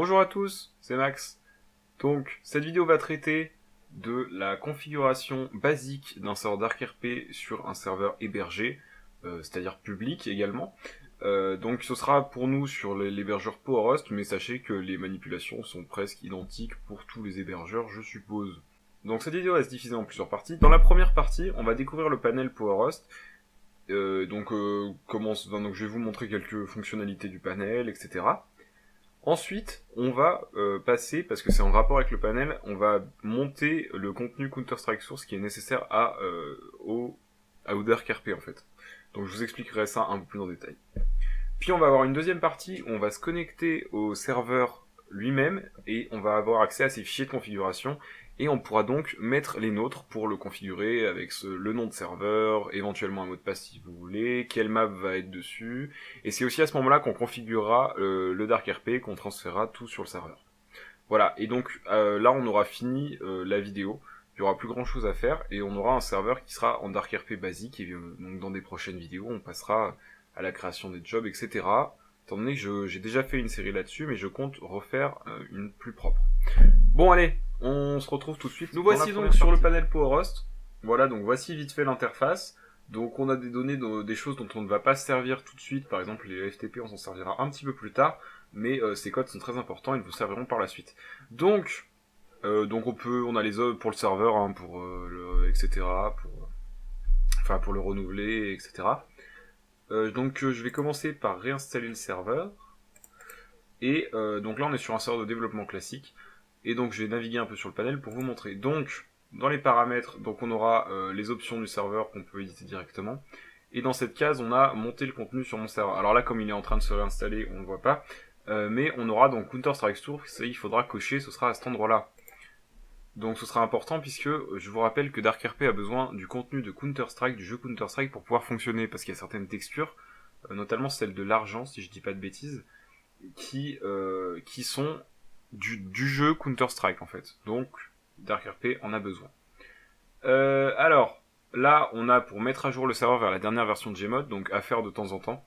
Bonjour à tous, c'est Max. Donc, cette vidéo va traiter de la configuration basique d'un serveur DarkRP sur un serveur hébergé, c'est-à-dire public également. Donc ce sera pour nous sur l'hébergeur PowerHost, mais sachez que les manipulations sont presque identiques pour tous les hébergeurs, je suppose. Donc cette vidéo va se diviser en plusieurs parties. Dans la première partie, on va découvrir le panel PowerHost. Donc je vais vous montrer quelques fonctionnalités du panel, etc. Ensuite, on va passer, parce que c'est en rapport avec le panel, on va monter le contenu Counter-Strike Source qui est nécessaire au DarkRP en fait. Donc je vous expliquerai ça un peu plus en détail. Puis on va avoir une deuxième partie où on va se connecter au serveur lui-même et on va avoir accès à ses fichiers de configuration et on pourra donc mettre les nôtres pour le configurer avec le nom de serveur, éventuellement un mot de passe si vous voulez, quelle map va être dessus, et c'est aussi à ce moment-là qu'on configurera le DarkRP, qu'on transférera tout sur le serveur. Voilà, et donc là on aura fini la vidéo, il y aura plus grand chose à faire, et on aura un serveur qui sera en DarkRP basique, et donc dans des prochaines vidéos on passera à la création des jobs, etc. Étant donné que j'ai déjà fait une série là-dessus, mais je compte refaire une plus propre. Bon allez, on se retrouve tout de suite. Nous voici donc sur le panel PowerHost. Voilà, donc voici vite fait l'interface. Donc on a des données, des choses dont on ne va pas se servir tout de suite. Par exemple les FTP, on s'en servira un petit peu plus tard. Mais ces codes sont très importants, ils vous serviront par la suite. Donc on a les pour le serveur, hein, etc. Pour le renouveler, etc. Je vais commencer par réinstaller le serveur. Et donc là on est sur un serveur de développement classique. Et donc je vais naviguer un peu sur le panel pour vous montrer. Donc dans les paramètres, donc on aura les options du serveur qu'on peut éditer directement. Et dans cette case on a monté le contenu sur mon serveur. Alors là comme il est en train de se réinstaller, on ne voit pas. Mais on aura donc Counter-Strike Source, il faudra cocher, ce sera à cet endroit-là. Donc ce sera important puisque je vous rappelle que DarkRP a besoin du contenu de Counter-Strike, du jeu Counter-Strike pour pouvoir fonctionner. Parce qu'il y a certaines textures, notamment celle de l'argent si je dis pas de bêtises, qui sont du jeu Counter-Strike en fait. Donc DarkRP en a besoin. Alors, là on a pour mettre à jour le serveur vers la dernière version de Gmod, donc à faire de temps en temps.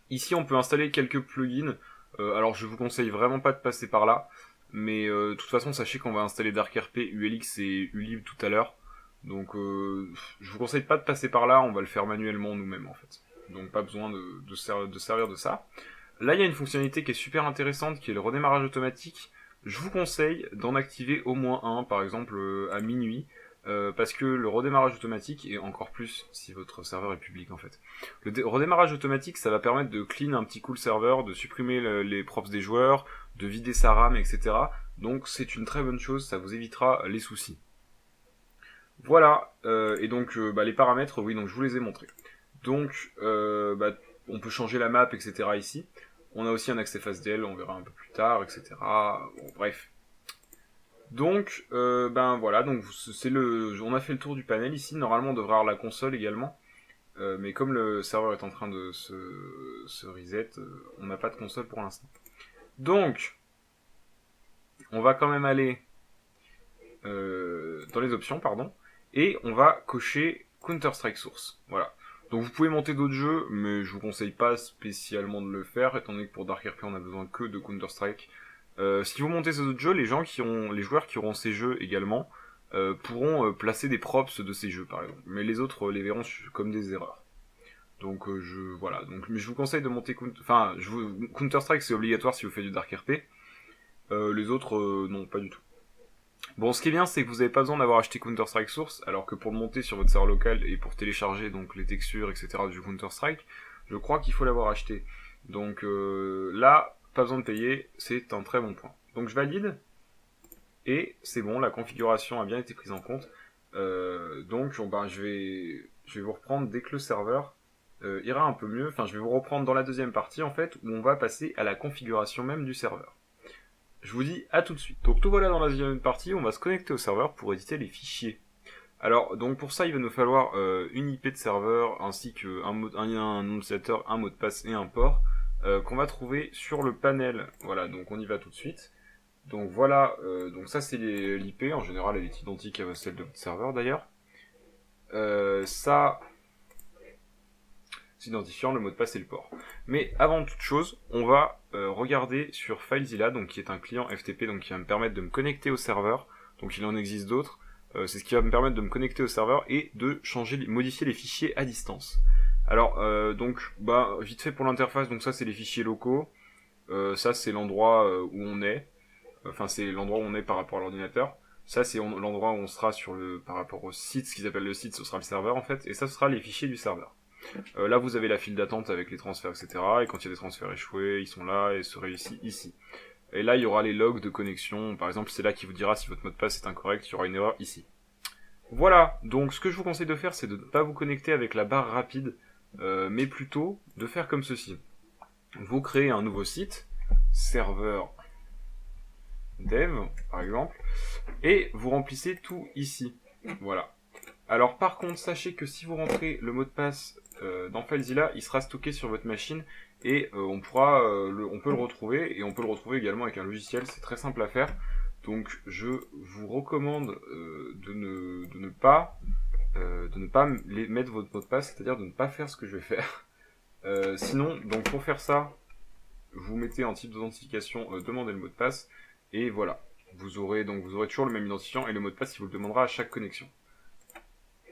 Ici on peut installer quelques plugins, alors je vous conseille vraiment pas de passer par là, mais de toute façon sachez qu'on va installer DarkRP, ULX et Ulib tout à l'heure. Donc je vous conseille pas de passer par là, on va le faire manuellement nous-mêmes en fait. Donc pas besoin de servir de ça. Là, il y a une fonctionnalité qui est super intéressante, qui est le redémarrage automatique. Je vous conseille d'en activer au moins un, par exemple à minuit, parce que le redémarrage automatique, et encore plus si votre serveur est public en fait, le redémarrage automatique, ça va permettre de clean un petit coup le serveur, de supprimer les props des joueurs, de vider sa RAM, etc. Donc c'est une très bonne chose, ça vous évitera les soucis. Voilà, et donc les paramètres, oui, donc je vous les ai montrés. Donc, on peut changer la map, etc. ici. On a aussi un accès FastDL, on verra un peu plus tard, etc. Bon, bref. Donc, voilà, donc on a fait le tour du panel ici. Normalement, on devrait avoir la console également. Mais comme le serveur est en train de se reset, on n'a pas de console pour l'instant. Donc, on va quand même aller dans les options, pardon. Et on va cocher Counter-Strike Source. Voilà. Donc vous pouvez monter d'autres jeux, mais je vous conseille pas spécialement de le faire, étant donné que pour DarkRP on a besoin que de Counter-Strike. Si vous montez ces autres jeux, les joueurs qui auront ces jeux également, pourront placer des props de ces jeux par exemple. Mais les autres les verront comme des erreurs. Donc voilà. Donc, mais je vous conseille de monter Counter-Strike c'est obligatoire si vous faites du DarkRP. Les autres non, pas du tout. Bon, ce qui est bien, c'est que vous n'avez pas besoin d'avoir acheté Counter-Strike Source, alors que pour le monter sur votre serveur local et pour télécharger donc les textures, etc. du Counter-Strike, je crois qu'il faut l'avoir acheté. Donc là, pas besoin de payer, c'est un très bon point. Donc je valide, et c'est bon, la configuration a bien été prise en compte. Je vais vous reprendre dès que le serveur ira un peu mieux. Enfin, je vais vous reprendre dans la deuxième partie, en fait, où on va passer à la configuration même du serveur. Je vous dis à tout de suite. Donc tout voilà dans la deuxième partie, on va se connecter au serveur pour éditer les fichiers. Alors donc pour ça il va nous falloir une IP de serveur ainsi qu'un nom de utilisateur, un mot de passe et un port qu'on va trouver sur le panel. Voilà, donc on y va tout de suite. Donc voilà, donc ça c'est l'IP, en général elle est identique à celle de votre serveur d'ailleurs. Ça identifiant le mot de passe et le port. Mais avant toute chose, on va regarder sur FileZilla, donc qui est un client FTP, donc qui va me permettre de me connecter au serveur. Donc il en existe d'autres. C'est ce qui va me permettre de me connecter au serveur et de modifier les fichiers à distance. Alors donc vite fait pour l'interface, donc ça c'est les fichiers locaux. Ça c'est l'endroit où on est. Enfin c'est l'endroit où on est par rapport à l'ordinateur. Ça c'est l'endroit où on sera par rapport au site, ce qu'ils appellent le site, ce sera le serveur en fait, et ça ce sera les fichiers du serveur. Là vous avez la file d'attente avec les transferts, etc. Et quand il y a des transferts échoués, ils sont là et seraient ici. Et là il y aura les logs de connexion, par exemple c'est là qui vous dira si votre mot de passe est incorrect, il y aura une erreur ici. Voilà, donc ce que je vous conseille de faire c'est de ne pas vous connecter avec la barre rapide, mais plutôt de faire comme ceci. Vous créez un nouveau site, serveur dev par exemple, et vous remplissez tout ici. Voilà. Alors par contre, sachez que si vous rentrez le mot de passe dans FileZilla, il sera stocké sur votre machine et on peut le retrouver, et on peut le retrouver également avec un logiciel, c'est très simple à faire. Donc je vous recommande de ne pas mettre votre mot de passe, c'est-à-dire de ne pas faire ce que je vais faire. Sinon, donc pour faire ça, vous mettez en type d'authentification demandez le mot de passe, et voilà. Vous aurez toujours le même identifiant, et le mot de passe il vous le demandera à chaque connexion.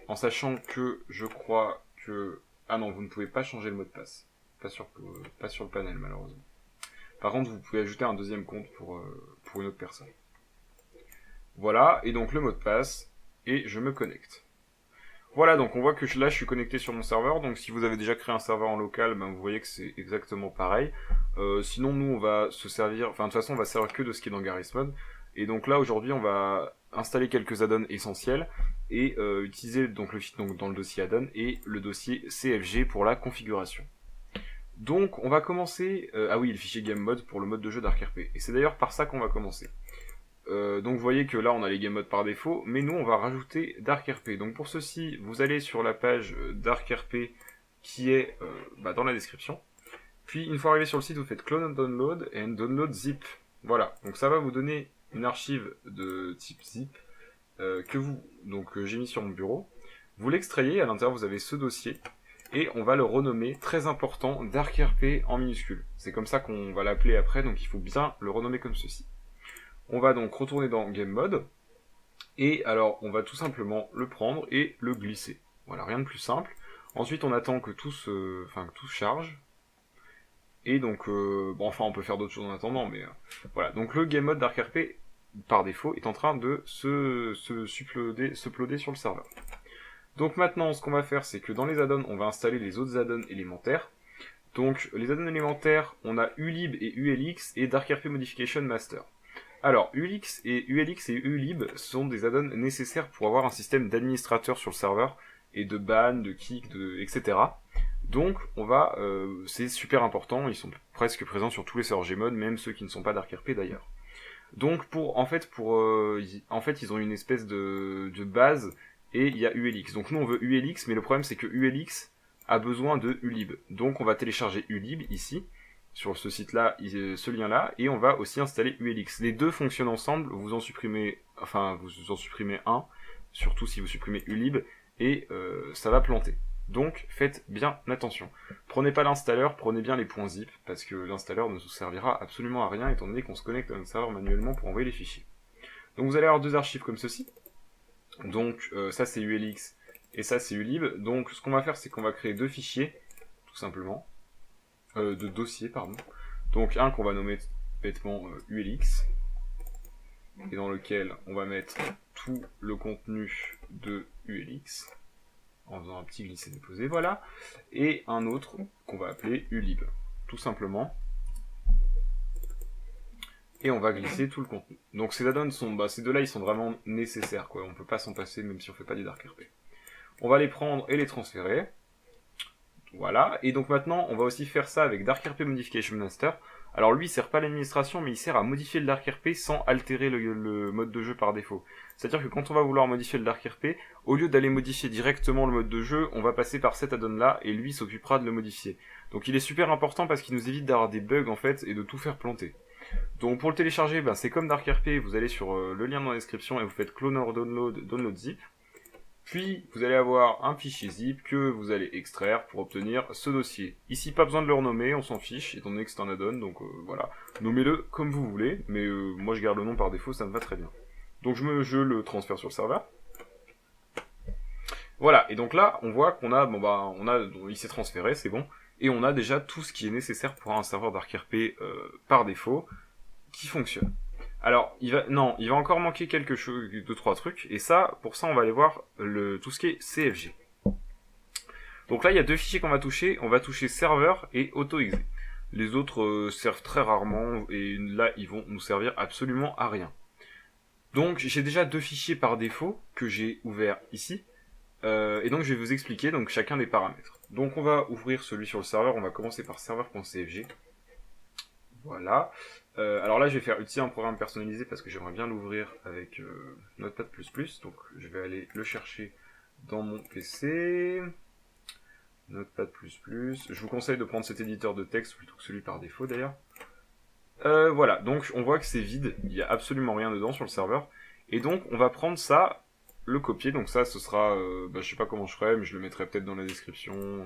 En sachant que je crois que... Ah non, vous ne pouvez pas changer le mot de passe. Pas sur le panel malheureusement. Par contre, vous pouvez ajouter un deuxième compte pour une autre personne. Voilà, et donc le mot de passe, et je me connecte. Voilà, donc on voit que là je suis connecté sur mon serveur, donc si vous avez déjà créé un serveur en local, ben, vous voyez que c'est exactement pareil. Sinon nous on va se servir, enfin de toute façon on va se servir que de ce qui est dans Garry's Mod. Et donc là aujourd'hui on va installer quelques add-ons essentiels et utiliser donc dans le dossier add-on et le dossier CFG pour la configuration. Donc on va commencer, ah oui le fichier game mode pour le mode de jeu d'ArkRP, et c'est d'ailleurs par ça qu'on va commencer. Donc vous voyez que là on a les game modes par défaut, mais nous on va rajouter DarkRP. Donc pour ceci, vous allez sur la page DarkRP qui est dans la description. Puis une fois arrivé sur le site, vous faites clone download et download zip. Voilà, donc ça va vous donner une archive de type zip que j'ai mis sur mon bureau. Vous l'extrayez, à l'intérieur vous avez ce dossier, et on va le renommer, très important, DarkRP en minuscule. C'est comme ça qu'on va l'appeler après, donc il faut bien le renommer comme ceci. On va donc retourner dans Game Mode, et alors on va tout simplement le prendre et le glisser. Voilà, rien de plus simple. Ensuite on attend que tout se charge, et donc, on peut faire d'autres choses en attendant, mais voilà. Donc le Game Mode d'ArkRP, par défaut, est en train de s'uploader sur le serveur. Donc maintenant, ce qu'on va faire, c'est que dans les add-ons, on va installer les autres add-ons élémentaires. Donc les add-ons élémentaires, on a ulib et ulx et DarkRP Modification Master. Alors, ulx et ulib sont des add-ons nécessaires pour avoir un système d'administrateur sur le serveur, et de ban, de kick, etc. Donc, c'est super important, ils sont presque présents sur tous les serveurs Gmod, même ceux qui ne sont pas d'ArkRP d'ailleurs. Donc, en fait, ils ont une espèce de base, et il y a ulx. Donc nous, on veut ulx, mais le problème c'est que ulx a besoin de ulib. Donc, on va télécharger ulib ici, sur ce site-là, ce lien-là, et on va aussi installer ulx. Les deux fonctionnent ensemble, vous en supprimez un, surtout si vous supprimez ulib, et ça va planter. Donc faites bien attention. Prenez pas l'installeur, prenez bien les .zip, parce que l'installeur ne vous servira absolument à rien, étant donné qu'on se connecte à notre serveur manuellement pour envoyer les fichiers. Donc vous allez avoir deux archives comme ceci. Donc ça c'est ulx, et ça c'est ulib. Donc ce qu'on va faire, c'est qu'on va créer deux fichiers, tout simplement. De dossiers, pardon. Donc un qu'on va nommer bêtement ulx, et dans lequel on va mettre tout le contenu de ulx, en faisant un petit glisser-déposer, voilà, et un autre qu'on va appeler ulib, tout simplement, et on va glisser tout le contenu. Donc ces add-ons ces deux-là, ils sont vraiment nécessaires, quoi, on peut pas s'en passer, même si on fait pas du DarkRP. On va les prendre et les transférer. Voilà, et donc maintenant, on va aussi faire ça avec DarkRP Modification Master. Alors lui, il sert pas à l'administration, mais il sert à modifier le DarkRP sans altérer le mode de jeu par défaut. C'est-à-dire que quand on va vouloir modifier le DarkRP, au lieu d'aller modifier directement le mode de jeu, on va passer par cet add-on-là, et lui s'occupera de le modifier. Donc il est super important parce qu'il nous évite d'avoir des bugs en fait, et de tout faire planter. Donc pour le télécharger, c'est comme DarkRP, vous allez sur le lien dans la description, et vous faites cloner download zip. Puis, vous allez avoir un fichier zip que vous allez extraire pour obtenir ce dossier. Ici, pas besoin de le renommer, on s'en fiche, étant donné que c'est un add-on, donc voilà. Nommez-le comme vous voulez, mais moi je garde le nom par défaut, ça me va très bien. Donc je le transfère sur le serveur. Voilà, et donc là, on voit qu'on a, il s'est transféré, c'est bon, et on a déjà tout ce qui est nécessaire pour un serveur d'ArcRP par défaut, qui fonctionne. Alors, il va encore manquer quelque chose, 2-3 trucs, et ça, pour ça, on va aller voir tout ce qui est CFG. Donc là, il y a 2 fichiers qu'on va toucher, on va toucher serveur et auto-exe. Les autres servent très rarement, et là, ils vont nous servir absolument à rien. Donc, j'ai déjà 2 fichiers par défaut, que j'ai ouverts ici, et donc je vais vous expliquer donc chacun des paramètres. Donc on va ouvrir celui sur le serveur, on va commencer par serveur.cfg. Voilà. Alors là je vais faire utiliser un programme personnalisé parce que j'aimerais bien l'ouvrir avec Notepad++, donc je vais aller le chercher dans mon PC. Notepad++, je vous conseille de prendre cet éditeur de texte plutôt que celui par défaut d'ailleurs. Voilà, donc on voit que c'est vide, il n'y a absolument rien dedans sur le serveur, et donc on va prendre ça, le copier, donc ça ce sera, je sais pas comment je ferai, mais je le mettrai peut-être dans la description,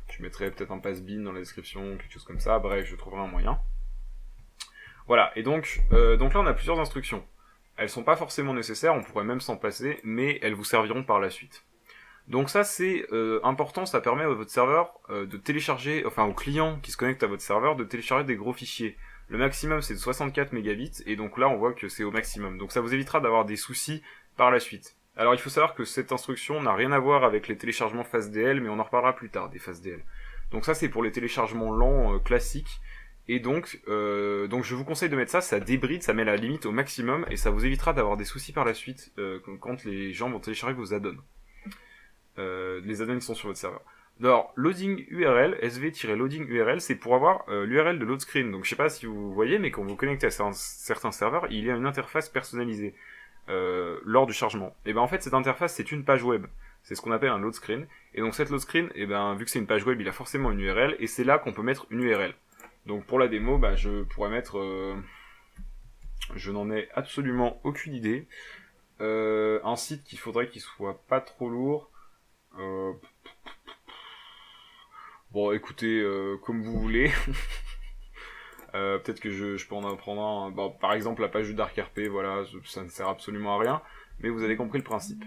je mettrai peut-être un pass-bin dans la description, quelque chose comme ça, bref, je trouverai un moyen. Voilà, et donc là on a plusieurs instructions. Elles sont pas forcément nécessaires, on pourrait même s'en passer, mais elles vous serviront par la suite. Donc ça c'est important, ça permet à votre serveur de télécharger, enfin au client qui se connecte à votre serveur, de télécharger des gros fichiers. Le maximum c'est de 64 mégabits, et donc là on voit que c'est au maximum. Donc ça vous évitera d'avoir des soucis par la suite. Alors il faut savoir que cette instruction n'a rien à voir avec les téléchargements FastDL, mais on en reparlera plus tard des FastDL. Donc ça c'est pour les téléchargements lents classiques, et donc je vous conseille de mettre ça, ça débride, ça met la limite au maximum, et ça vous évitera d'avoir des soucis par la suite quand les gens vont télécharger vos add-ons. Les add-ons qui sont sur votre serveur. Alors, loading URL, sv-loading URL, c'est pour avoir l'URL de load screen. Donc je sais pas si vous voyez, mais quand vous connectez à certains serveurs, il y a une interface personnalisée lors du chargement. Et ben en fait cette interface c'est une page web. C'est ce qu'on appelle un load screen. Et donc cette load screen, et ben vu que c'est une page web, il a forcément une URL, et c'est là qu'on peut mettre une URL. Donc pour la démo, je pourrais mettre... je n'en ai absolument aucune idée. Un site qu'il faudrait qu'il soit pas trop lourd. Bon, écoutez, comme vous voulez. Peut-être que je peux en prendre un. Bon, par exemple, la page de DarkRP, voilà, ça ne sert absolument à rien, mais vous avez compris le principe.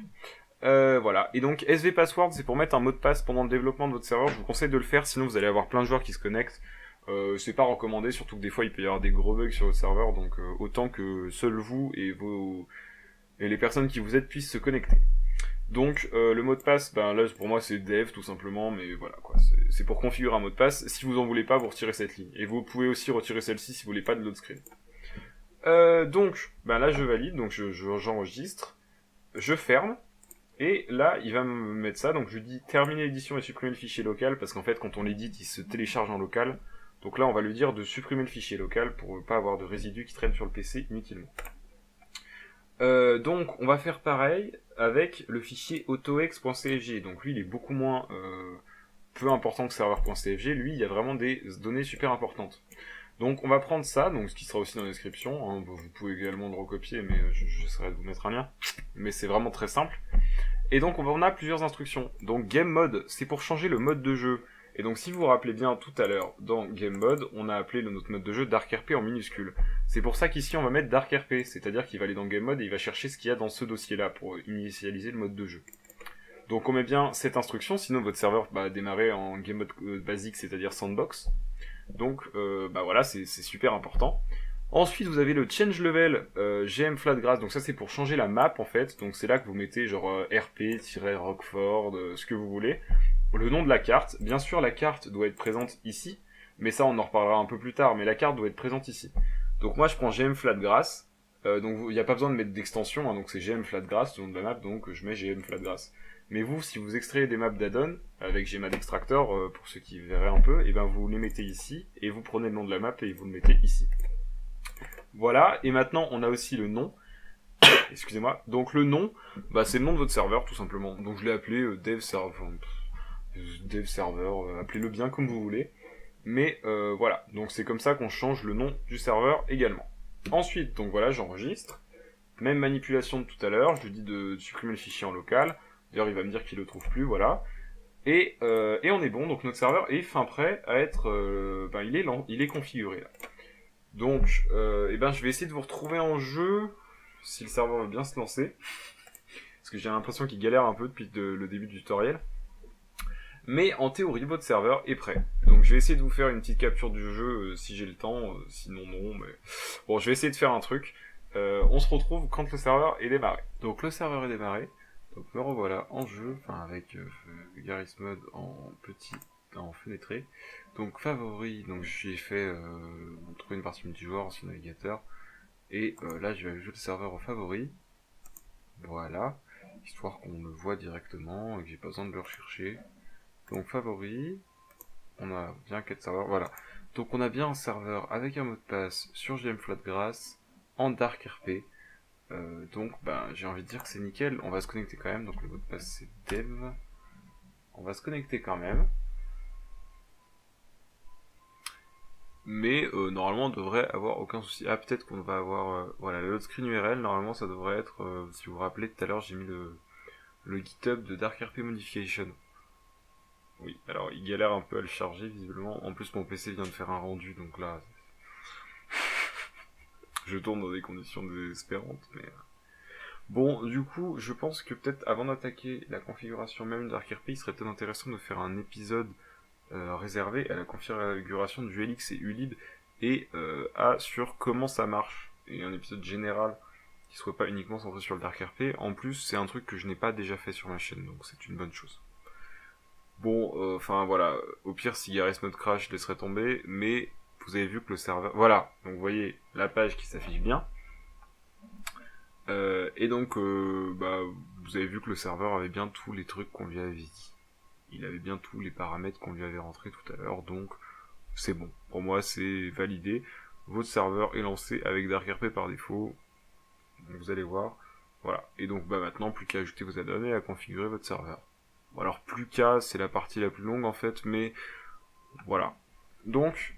Voilà. Et donc, SV Password, c'est pour mettre un mot de passe pendant le développement de votre serveur. Je vous conseille de le faire, sinon vous allez avoir plein de joueurs qui se connectent. C'est pas recommandé, surtout que des fois il peut y avoir des gros bugs sur votre serveur, donc autant que seul vous et les personnes qui vous aident puissent se connecter. Donc le mot de passe, là pour moi c'est dev tout simplement, mais voilà quoi, c'est pour configurer un mot de passe. Si vous en voulez pas, vous retirez cette ligne. Et vous pouvez aussi retirer celle-ci si vous voulez pas de load screen. Donc là je valide, donc j'enregistre, je ferme, et là il va me mettre ça, donc je dis terminer l'édition et supprimer le fichier local, parce qu'en fait quand on l'édite il se télécharge en local. Donc là on va lui dire de supprimer le fichier local pour ne pas avoir de résidus qui traînent sur le PC inutilement. Donc on va faire pareil avec le fichier autoex.cfg. Donc lui il est beaucoup moins peu important que serveur.cfg, lui il y a vraiment des données super importantes. Donc on va prendre ça, donc ce qui sera aussi dans la description, hein, vous pouvez également le recopier, mais j'essaierai de vous mettre un lien, mais c'est vraiment très simple. Et donc on a plusieurs instructions. Donc game mode, c'est pour changer le mode de jeu. Et donc si vous vous rappelez bien tout à l'heure, dans Game Mode, on a appelé notre mode de jeu DarkRP en minuscule. C'est pour ça qu'ici on va mettre DarkRP, c'est-à-dire qu'il va aller dans Game Mode et il va chercher ce qu'il y a dans ce dossier-là pour initialiser le mode de jeu. Donc on met bien cette instruction, sinon votre serveur va démarrer en Game Mode basique, c'est-à-dire Sandbox. Donc voilà, c'est super important. Ensuite vous avez le Change Level GM Flatgrass, donc ça c'est pour changer la map en fait, donc c'est là que vous mettez genre RP-Rockford, ce que vous voulez. Le nom de la carte, bien sûr la carte doit être présente ici, mais ça on en reparlera un peu plus tard, mais la carte doit être présente ici. Donc moi je prends GM Flatgrass, donc il n'y a pas besoin de mettre d'extension, hein, donc c'est GM Flatgrass, le nom de la map, donc je mets GM Flatgrass. Mais vous, si vous extrayez des maps d'add-on, avec Gmod Extractor, pour ceux qui verraient un peu, et ben vous les mettez ici, et vous prenez le nom de la map et vous le mettez ici. Voilà, et maintenant on a aussi le nom, excusez-moi, donc le nom, c'est le nom de votre serveur tout simplement, donc je l'ai appelé dev server, appelez-le bien comme vous voulez, mais voilà, donc c'est comme ça qu'on change le nom du serveur également. Ensuite, donc voilà, j'enregistre, même manipulation de tout à l'heure, je lui dis de supprimer le fichier en local, D'ailleurs, il va me dire qu'il le trouve plus, voilà. Et on est bon, donc notre serveur est fin prêt à être... il est configuré, là. Donc, je vais essayer de vous retrouver en jeu, si le serveur veut bien se lancer. Parce que j'ai l'impression qu'il galère un peu depuis le début du tutoriel. Mais en théorie, votre serveur est prêt. Donc je vais essayer de vous faire une petite capture du jeu si j'ai le temps, sinon non, mais... Bon, je vais essayer de faire un truc. On se retrouve quand le serveur est démarré. Donc le serveur est démarré. Donc me revoilà en jeu, enfin avec Garry's Mod en fenêtré. Donc favori, donc j'ai fait trouver une partie multijoueur sur navigateur. Et là je vais ajouter le serveur en favori. Voilà. Histoire qu'on le voit directement et que j'ai pas besoin de le rechercher. Donc favori, on a bien 4 serveurs, voilà. Donc on a bien un serveur avec un mot de passe sur GM Flatgrass en Dark RP. Donc j'ai envie de dire que c'est nickel. On va se connecter quand même, donc le mot de passe c'est dev. On va se connecter quand même. Mais normalement on devrait avoir aucun souci. Ah, peut-être qu'on va avoir... voilà, le load screen URL, normalement ça devrait être... si vous vous rappelez, tout à l'heure j'ai mis le GitHub de Dark RP Modification. Oui, alors il galère un peu à le charger visiblement. En plus mon PC vient de faire un rendu, donc là... je tourne dans des conditions désespérantes, mais... Bon, du coup, je pense que peut-être avant d'attaquer la configuration même de Dark RP, il serait peut-être intéressant de faire un épisode réservé à la configuration du LX et Ulib et sur comment ça marche. Et un épisode général qui soit pas uniquement centré sur le Dark RP. En plus, c'est un truc que je n'ai pas déjà fait sur ma chaîne, donc c'est une bonne chose. Bon, voilà, au pire si Garry's Mod crash, je laisserai tomber, mais vous avez vu que le serveur... Voilà, donc vous voyez la page qui s'affiche bien. Et donc, vous avez vu que le serveur avait bien tous les trucs qu'on lui avait dit. Il avait bien tous les paramètres qu'on lui avait rentrés tout à l'heure, donc c'est bon. Pour moi, c'est validé. Votre serveur est lancé avec DarkRP par défaut. Donc, vous allez voir. Voilà. Et donc, maintenant, plus qu'à ajouter vos add-ons et à configurer votre serveur. Bon, alors, plus qu'à, c'est la partie la plus longue en fait, mais voilà. Donc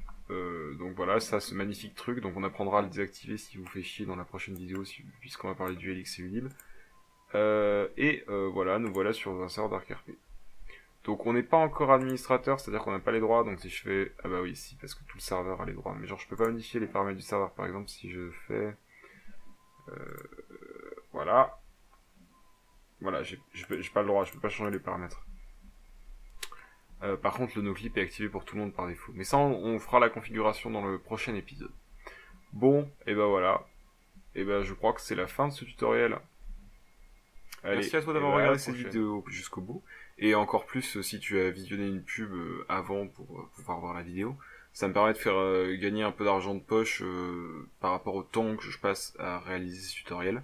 voilà, ça, ce magnifique truc. Donc on apprendra à le désactiver si vous fait chier dans la prochaine vidéo, puisqu'on va parler du LX et Ulib. Voilà, nous voilà sur un serveur DarkRP. Donc on n'est pas encore administrateur, c'est-à-dire qu'on n'a pas les droits, donc si je fais... Ah bah oui, si, parce que tout le serveur a les droits. Mais genre, je peux pas modifier les paramètres du serveur, par exemple, si je fais... Voilà. Voilà, j'ai pas le droit, je peux pas changer les paramètres. Par contre, le noclip est activé pour tout le monde par défaut. Mais ça, on fera la configuration dans le prochain épisode. Bon, et voilà. Et je crois que c'est la fin de ce tutoriel. Allez, merci à toi d'avoir regardé cette vidéo jusqu'au bout. Et encore plus si tu as visionné une pub avant pour pouvoir voir la vidéo. Ça me permet de faire gagner un peu d'argent de poche par rapport au temps que je passe à réaliser ce tutoriel.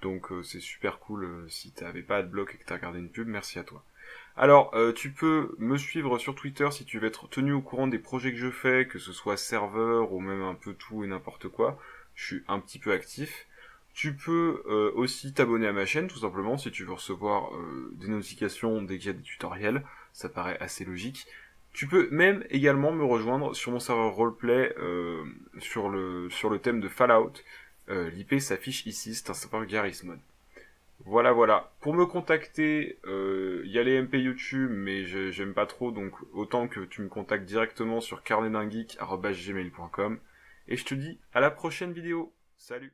Donc c'est super cool si t'avais pas Adblock et que t'as regardé une pub, merci à toi. Alors, tu peux me suivre sur Twitter si tu veux être tenu au courant des projets que je fais, que ce soit serveur ou même un peu tout et n'importe quoi. Je suis un petit peu actif. Tu peux aussi t'abonner à ma chaîne, tout simplement, si tu veux recevoir des notifications dès qu'il y a des tutoriels. Ça paraît assez logique. Tu peux même également me rejoindre sur mon serveur roleplay sur le thème de Fallout. L'IP s'affiche ici, c'est un serveur Garry's Mod. Voilà. Pour me contacter, il y a les MP YouTube, mais j'aime pas trop, donc autant que tu me contactes directement sur carnetdungeek@gmail.com. Et je te dis à la prochaine vidéo. Salut!